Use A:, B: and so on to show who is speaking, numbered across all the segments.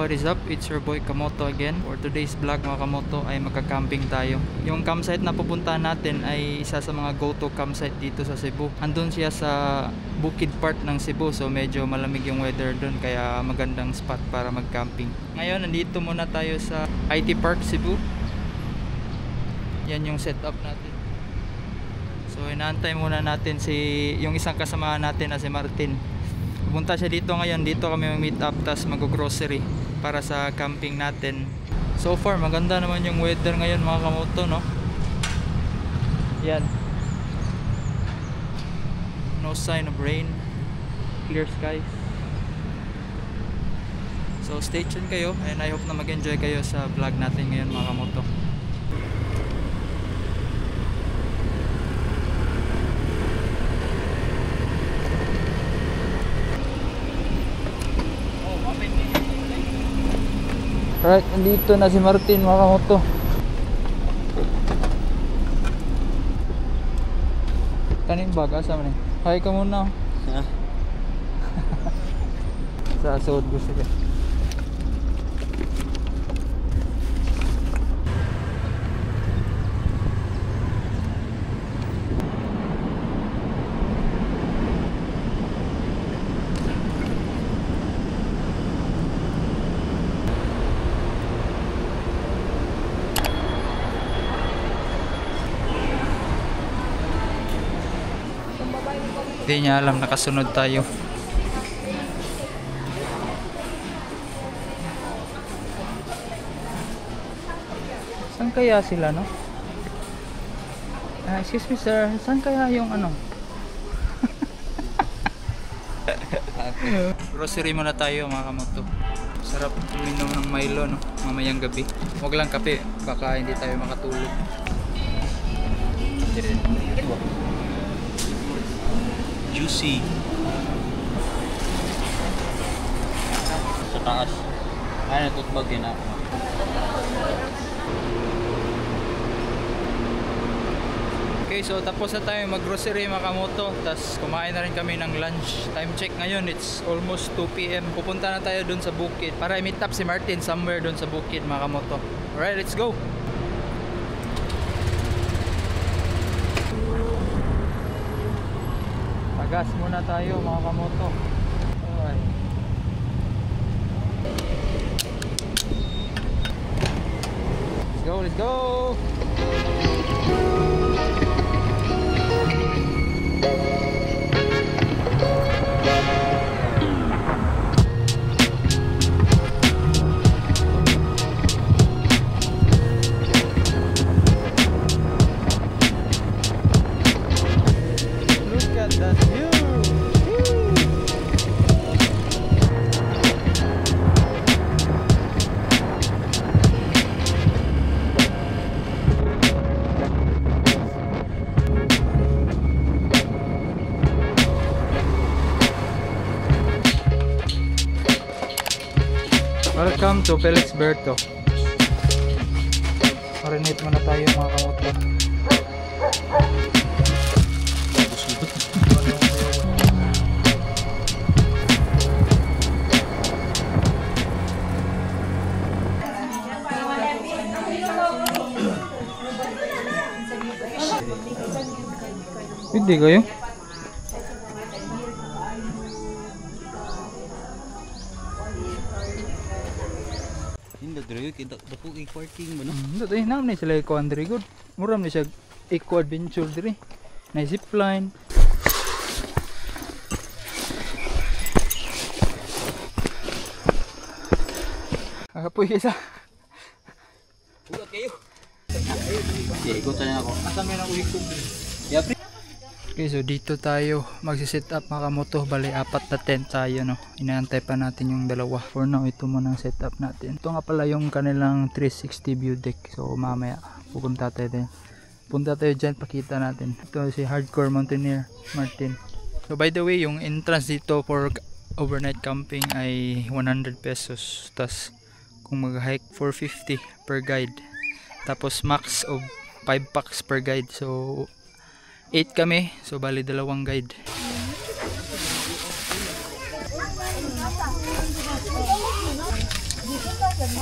A: what is up? It's your boy Kamoto again. For today's vlog mga Kamoto ay magka-camping tayo. Yung campsite na pupuntahan natin ay isa sa mga go-to campsite dito sa Cebu. Andun siya sa bukid part ng Cebu, so medyo malamig yung weather dun, kaya magandang spot para mag-camping. Ngayon nandito muna tayo sa IT Park Cebu. Yan yung setup natin. So inaantay muna natin yung isang kasama natin na si Martin. Pupunta siya dito ngayon. Dito kami mag-meet up, tas mag-grocery para sa camping natin. So far maganda naman yung weather ngayon mga Kamoto, no? Yan, no sign of rain, clear skies. So stay tuned kayo, and I hope na mag-enjoy kayo sa vlog natin ngayon mga Kamoto. Right, nandito na si Martin mga Kamoto. Kaning bag, asa man eh? Hi ka muna. Ha? Sa suod gusto ka. Hindi niya alam, nakasunod tayo. Saan kaya sila, no? Excuse me sir, saan kaya yung ano? Grocery muna tayo mga Kamoto. Sarap uminom ng Milo, no? Mamayang gabi. Huwag lang kape, baka hindi tayo makatulog.
B: Juicy sa taas. Ay, natutbag din ako.
A: Okay, so tapos na tayo mag-grocery mga Kamoto. Tapos kumain na rin kami ng lunch. Time check ngayon, it's almost 2 PM. Pupunta na tayo dun sa bukid para i-meet up si Martin somewhere dun sa bukid mga Kamoto. Alright, let's go! Gas muna tayo mga Kamoto. Alright. Let's go, let's go! Look at that view! Welcome to Felixberto. Marinate muna tayo mga Kamoto. Hindi kayo?
B: Hindi dre, kita dako i-parking mo no.
A: Dito eh, naman sila ikuan diri good. Muram ni siya eco-adventure diri. Na zipline. Kapoy kaysa.
B: Ulat kayo. Yeah, ikot na ako.
A: Asan may nauwi ko?
B: Yeah, pre.
A: Okay, so dito tayo magsi-set up mga Kamoto. Bali, 4 na tent tayo, no. Inaantay pa natin yung dalawa. For now, ito muna ang setup natin. Ito nga pala yung kanilang 360 view deck. So mamaya pupunta tayo din. Punta tayo dyan, pakita natin. Ito si Hardcore Mountaineer Martin. So by the way, yung entrance dito for overnight camping ay 100 pesos. Tas kung mag-hike 450 per guide. Tapos max of 5 packs per guide. So 8 kami, so bali 2 guide. Ayan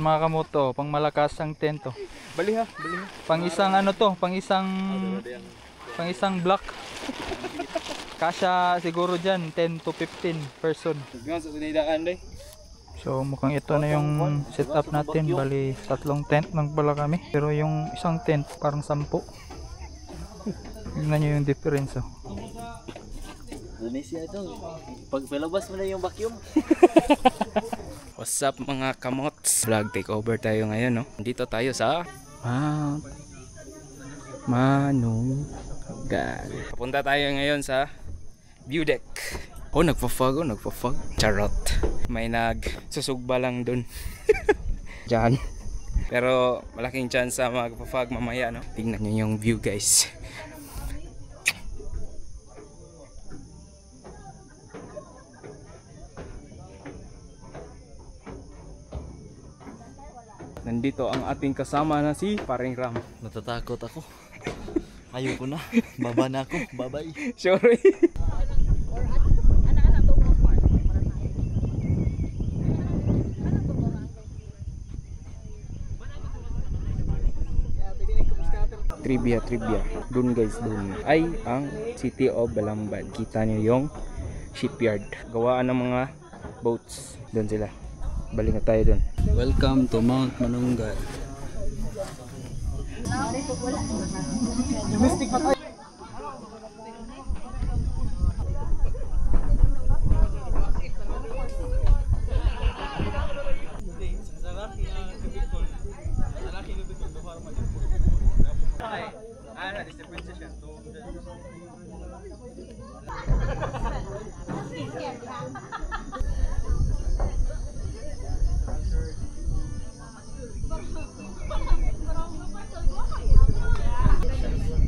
A: mga kamoto, pang malakas ang tento.
B: Bali ha, bali ha.
A: Pang isang ano to, pang isang block. Kasya siguro dyan 10 to 15 person. So mukhang ito na yung setup natin. Bali 3 tent lang pala kami. Pero yung isang tent parang 10. Tingnan nyo yung difference oh.
B: Indonesia ito. Pag palabas mo na yung vacuum. What's up mga kamots? Vlog takeover tayo ngayon no. Dito tayo sa Manugan. Papunta tayo ngayon sa view deck. Oh, nagpa-fog. Charot. May nagsusugba lang dun. Diyan. Pero malaking chance sa magpa-fog mamaya no. Tingnan nyo yung view guys. Nandito ang ating kasama na si Paring Ram.
C: Natatakot ako. Ayoko na. Baba na ako. Bye-bye.
A: Sorry. Trivia. Dun guys, dun ay ang City of Balambad. Kita nyo yung shipyard. Gawaan ng mga boats. Dun sila. Balik na tayo dun.
B: Welcome to Mount Manungan.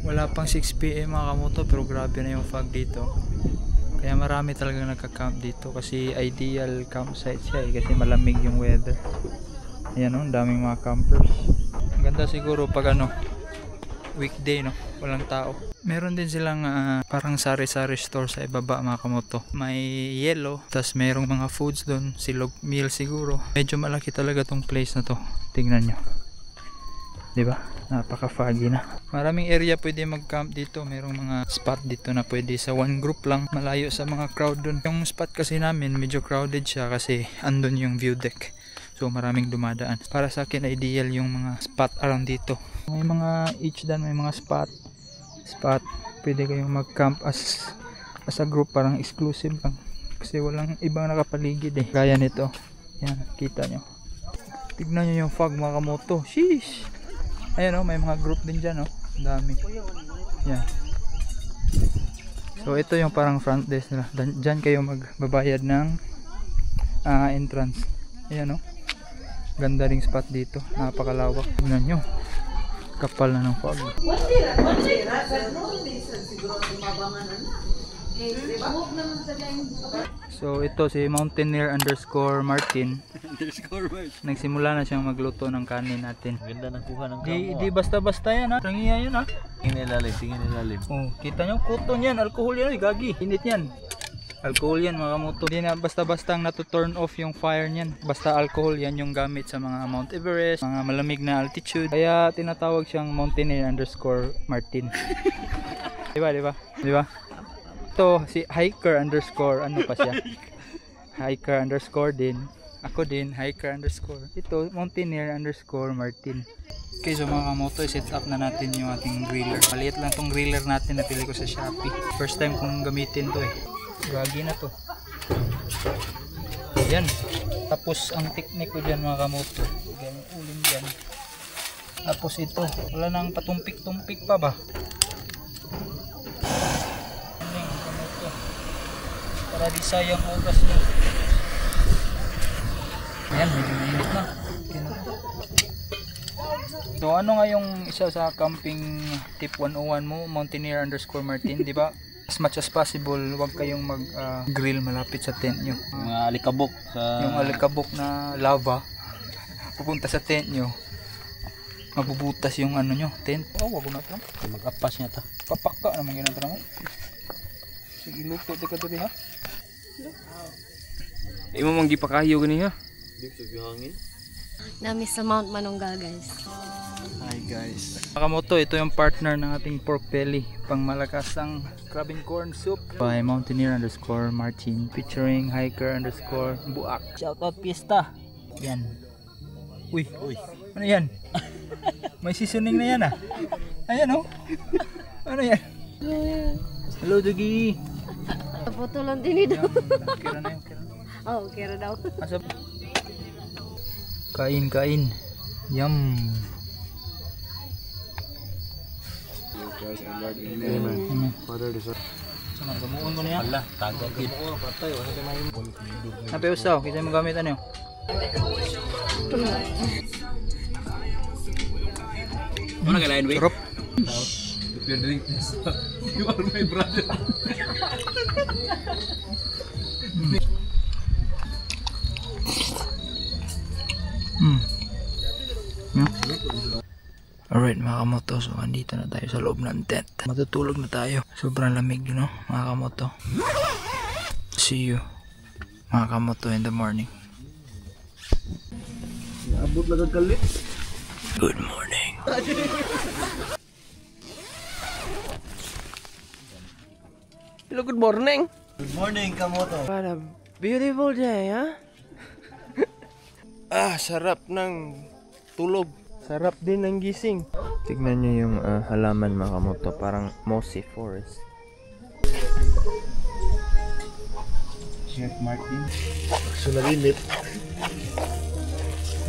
A: Wala pang 6 PM mga kamoto pero grabe na yung fog dito. Kaya marami talagang nagka-camp dito kasi ideal campsite siya kasi malamig yung weather. Ayan o, daming mga campers. Ang ganda siguro pag weekday no, walang tao. Meron din silang parang sari-sari store sa ibaba mga kamoto. May yellow, tas mayroong mga foods doon, silog meal siguro. Medyo malaki talaga tong place na to. Tingnan nyo. Diba? Napaka-foggy na. Maraming area pwede mag-camp dito. Merong mga spot dito na pwede sa one group lang. Malayo sa mga crowd dun. Yung spot kasi namin medyo crowded siya kasi andun yung view deck. So maraming dumadaan. Para sa akin ideal yung mga spot around dito. May mga each dan, may mga spot. Pwede kayong mag-camp as a group, parang exclusive lang. Kasi walang ibang nakapaligid eh. Gaya nito. Yan, kita nyo. Tignan nyo yung fog mga kamoto. Sheesh! Ayan o, may mga group din dyan o. Ang dami. Yan. So ito yung parang front desk nila. Dyan kayo magbabayad ng entrance. Ayan o. Ganda ring spot dito. Napakalawak. Tignan nyo. Kapal na ng fog. So ito si Mountaineer _ Martin. Nagsimula na siyang magluto ng kanin natin.
C: Ganda ng kuha ng kamo.
A: Di basta-basta yan ha. Trangiya yan ha.
C: Tingin ilalim.
A: Oh, kita nyo, kuton yan. Alcohol yan. Gagi. Init yan. Alcohol yan mga kamoto. Hindi na basta-basta turn off yung fire niyan. Basta alcohol yan yung gamit sa mga Mount Everest, mga malamig na altitude. Kaya tinatawag siyang Mountaineer _ Martin. Diba? Ito si hiker _ ano pa siya? Hiker _ din. Ako din, hiker _ Ito, Mountaineer _ Martin. Okay, so mga kamoto, set up na natin yung ating griller. Maliit lang tong griller natin na pili ko sa Shopee. First time kong gamitin to eh. Gagi na to. Yan. Tapos ang technique ko dyan mga kamoto. Ganyan uling dyan. Tapos ito. Wala nang patumpik-tumpik pa ba? Aning kamoto. Para di sayang oras nyo. Yan. Medyo mainit na. So ano nga yung isa sa camping tip 101 mo? Mountaineer _ Martin, di ba? As much as possible, huwag kayong mag grill malapit sa tent nyo.
C: Mga alikabok sa...
A: Yung alikabok na lava, pupunta sa tent nyo, mabubutas yung ano nyo, tent. Oh, wag ko na ito.
C: Mag-apas niya ta.
A: Papaka naman ginagawa mo. Sige, luto di ka dali ha.
B: Imo mong gipakayo gani ha.
C: Di ko hangin.
D: Nami sa Mount Manunggal, guys.
C: Hi guys.
A: Nakamoto, ito yung partner ng ating pork belly, pang malakasang crabing corn soup by Mountaineer_Martin featuring Hiker_Buak. Shoutout Pista. Yan. Uy, ano yan? May seasoning na yan ah. Ayan oh. Ano yan? Hello Dugi.
D: Putulan din ito.
A: Kira na yun, kira na.
D: Oh, kira daw.
A: Asap. Kain. Yum.
C: Father this.
A: Sama gamuon ko niya.
C: Ala, tagad gid. Patay wala kay may
A: Napiusaw, kita mo gamit ano?
B: Ano ka lain,
A: Sarap.
B: If you drink this, you are my brother.
A: Alright mga kamoto, so andito na tayo sa loob ng tent. Matutulog na tayo. Sobrang lamig, no, mga kamoto. See you, mga kamoto, in the morning.
C: abot lang kalit.
A: Good morning.
B: Hello, good morning.
C: Good morning Kamoto.
B: What a beautiful day, ha? Sarap ng tulog. Sarap din ng gising. Tignan nyo yung halaman mga kamoto. Parang mossy forest.
A: Chef Martin.
C: Sunalinit.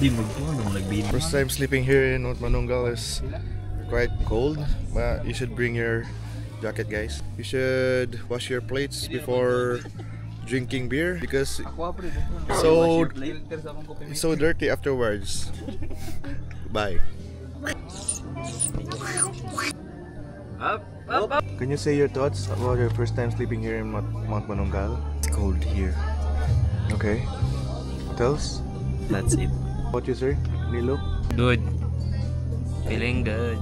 C: Di magtuwa nagbin.
E: First time sleeping here in Mount Manunggal is quite cold, but you should bring your jacket, guys. You should wash your plates before drinking beer because it's so dirty afterwards. Bye. Can you say your thoughts about your first time sleeping here in Mount Manunggal?
C: It's cold here.
E: Okay. What else?
C: That's it.
E: What you, sir? Nilo?
B: Good. Feeling good.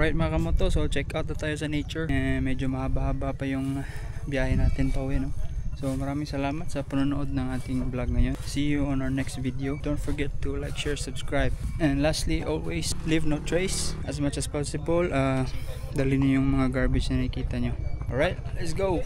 A: Alright mga kamoto, so check out na tayo sa nature. Medyo mahaba-haba pa yung biyahe natin pa uwi, no? So maraming salamat sa panonood ng ating vlog ngayon. See you on our next video. Don't forget to like, share, subscribe. And lastly, always leave no trace as much as possible. Dali niyo yung mga garbage na nakikita nyo. Alright, let's go!